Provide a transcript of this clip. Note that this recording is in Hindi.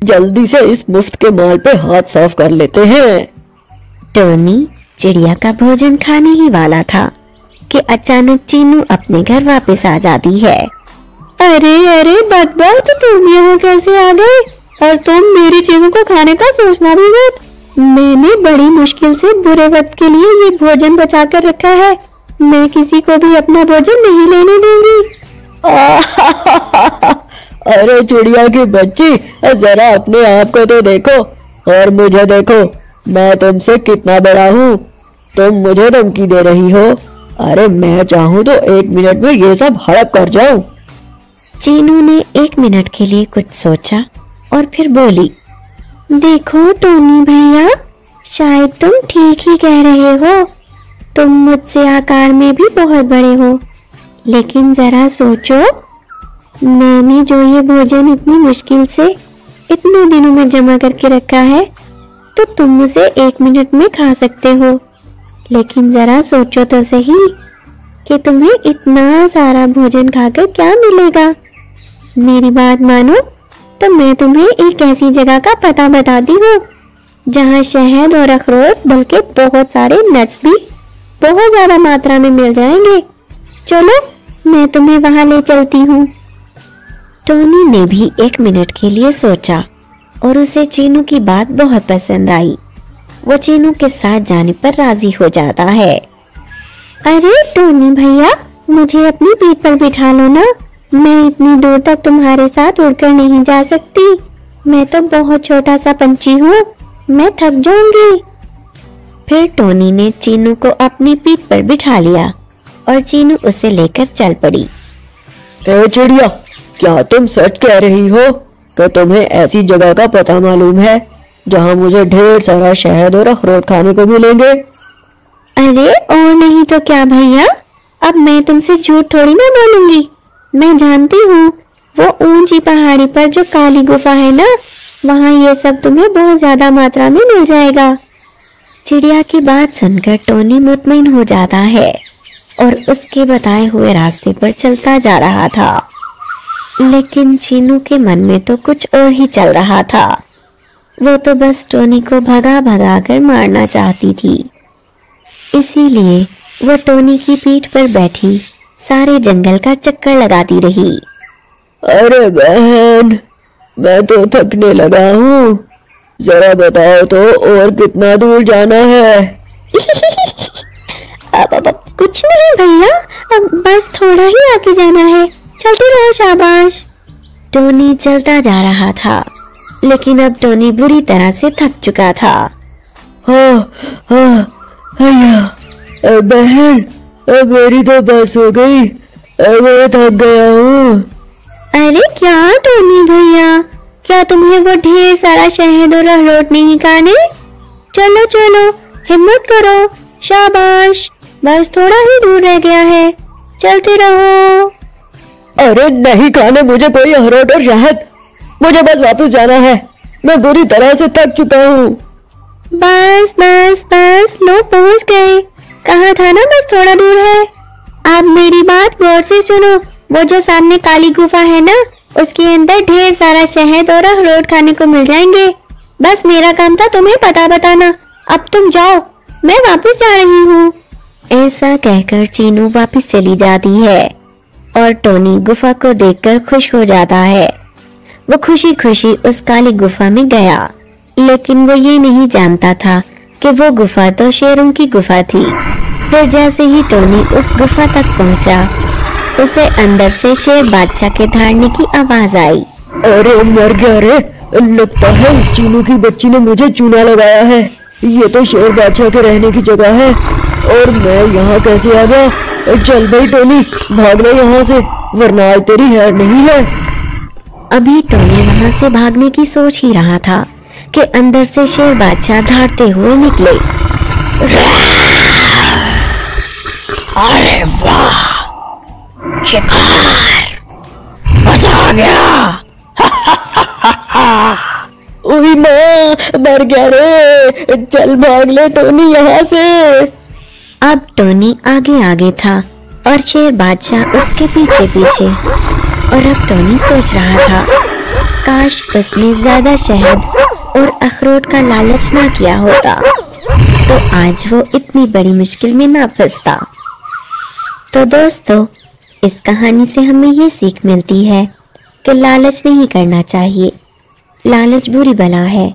जल्दी से इस मुफ्त के माल पे हाथ साफ कर लेते हैं। टोनी चिड़िया का भोजन खाने ही वाला था कि अचानक चीनू अपने घर वापस आ जाती है। अरे अरे बदबख्त, तुम यहाँ कैसे आ गए? और तुम मेरी चीजों को खाने का सोचना भी मत। मैंने बड़ी मुश्किल से बुरे वक्त के लिए ये भोजन बचा कर रखा है। मैं किसी को भी अपना भोजन नहीं लेने दूंगी। अरे चिड़िया की बच्ची, जरा अपने आप को तो देखो और मुझे देखो। मैं तुमसे कितना बड़ा हूँ, तुम मुझे धमकी दे रही हो। अरे मैं चाहूँ तो 1 मिनट में ये सब हड़प कर जाऊं। चीनू ने 1 मिनट के लिए कुछ सोचा और फिर बोली, देखो टोनी भैया, शायद तुम ठीक ही कह रहे हो। तुम मुझसे आकार में भी बहुत बड़े हो, लेकिन जरा सोचो, मैंने जो ये भोजन इतनी मुश्किल से इतने दिनों में जमा करके रखा है, तो तुम उसे 1 मिनट में खा सकते हो। लेकिन जरा सोचो तो सही कि तुम्हें इतना सारा भोजन खाकर क्या मिलेगा। मेरी बात मानो तो मैं तुम्हें एक ऐसी जगह का पता बताती हूँ जहाँ शहद और अखरोट बल्कि बहुत सारे नट्स भी बहुत ज्यादा मात्रा में मिल जाएंगे। चलो मैं तुम्हें वहाँ ले चलती हूँ। टोनी ने भी 1 मिनट के लिए सोचा और उसे चीनू की बात बहुत पसंद आई। वो चीनू के साथ जाने पर राजी हो जाता है। अरे टोनी भैया, मुझे अपनी पीठ पर बिठा लो ना। मैं इतनी दूर तक तुम्हारे साथ उड़कर नहीं जा सकती। मैं तो बहुत छोटा सा पंछी हूँ, मैं थक जाऊंगी। फिर टोनी ने चीनू को अपनी पीठ पर बिठा लिया और चीनू उसे लेकर चल पड़ी। ए चिड़िया, क्या तुम सच कह रही हो कि तुम्हें ऐसी जगह का पता मालूम है जहाँ मुझे ढेर सारा शहद और अखरोट खाने को मिलेंगे? अरे और नहीं तो क्या भैया, अब मैं तुमसे झूठ थोड़ी ना बोलूंगी। मैं जानती हूँ वो ऊंची पहाड़ी पर जो काली गुफा है ना, वहाँ ये सब तुम्हें बहुत ज्यादा मात्रा में मिल जाएगा। चिड़िया की बात सुनकर टोनी मुतमईन हो जाता है और उसके बताए हुए रास्ते पर चलता जा रहा था। लेकिन चीनू के मन में तो कुछ और ही चल रहा था। वो तो बस टोनी को भगा भगा कर मारना चाहती थी। इसीलिए वो टोनी की पीठ पर बैठी सारे जंगल का चक्कर लगाती रही। अरे बहन, मैं तो थकने लगा हूँ, जरा बताओ तो और कितना दूर जाना है? अब कुछ नहीं भैया, अब बस थोड़ा ही आगे जाना है, चलते रहो, शाबाश। टोनी चलता जा रहा था, लेकिन अब टोनी बुरी तरह से थक चुका था। बहन, मेरी तो बस हो गई, मैं थक गया हूँ। अरे क्या टोनी भैया, क्या तुम्हें वो ढेर सारा शहद और अखरोट नहीं खाने? चलो चलो, हिम्मत करो, शाबाश, बस थोड़ा ही दूर रह गया है, चलते रहो। अरे नहीं खाने मुझे कोई अखरोट और शहद, मुझे बस वापस जाना है, मैं बुरी तरह से थक चुका हूँ। बस बस बस, लो पहुँच गए। कहाँ था ना, बस थोड़ा दूर है। आप मेरी बात गौर से सुनो, वो जो सामने काली गुफा है ना, उसके अंदर ढेर सारा शहद और अखरोट खाने को मिल जाएंगे। बस मेरा काम था तुम्हें पता बताना। अब तुम जाओ, मैं वापस जा रही हूँ। ऐसा कहकर चीनू वापस चली जाती है और टोनी गुफा को देखकर खुश हो जाता है। वो खुशी खुशी उस काली गुफा में गया, लेकिन वो ये नहीं जानता था कि वो गुफा तो शेरों की गुफा थी। फिर जैसे ही टोनी उस गुफा तक पहुंचा, उसे अंदर से शेर बादशाह के धाड़ने की आवाज आई। अरे मर गया रे, लगता है इस चीनू की बच्ची ने मुझे चूना लगाया है। ये तो शेर बादशाह के रहने की जगह है और मैं यहाँ कैसे आ गया? चल भाई टोनी, भाग ले यहाँ से, वरना आज तेरी खैर नहीं है। अभी टोनी वहाँ से भागने की सोच ही रहा था कि अंदर से शेर बादशाह धाड़ते हुए निकले। अरे वाह, शिकार, मजा आ गया। ओही माँ, मर गया रे, चल भाग ले टोनी यहाँ से। अब टोनी आगे आगे था और शेर बादशाह उसके पीछे पीछे। और अब टोनी सोच रहा था, काश उसने ज्यादा शहद और अखरोट का लालच ना किया होता तो आज वो इतनी बड़ी मुश्किल में ना फंसता। तो दोस्तों, इस कहानी से हमें ये सीख मिलती है कि लालच नहीं करना चाहिए। लालच बुरी बला है।